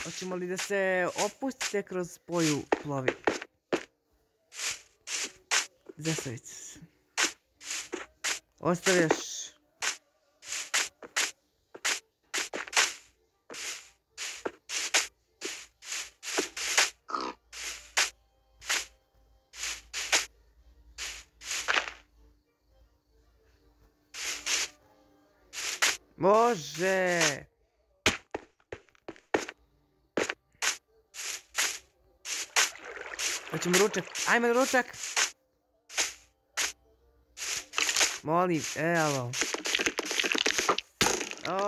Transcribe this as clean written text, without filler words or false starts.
Hoćemo li da se opustite kroz poju plovi? Zastavice. Ostavljaš. Može! Hoćemo ručak. Ajme na ručak! Molim, evo. O!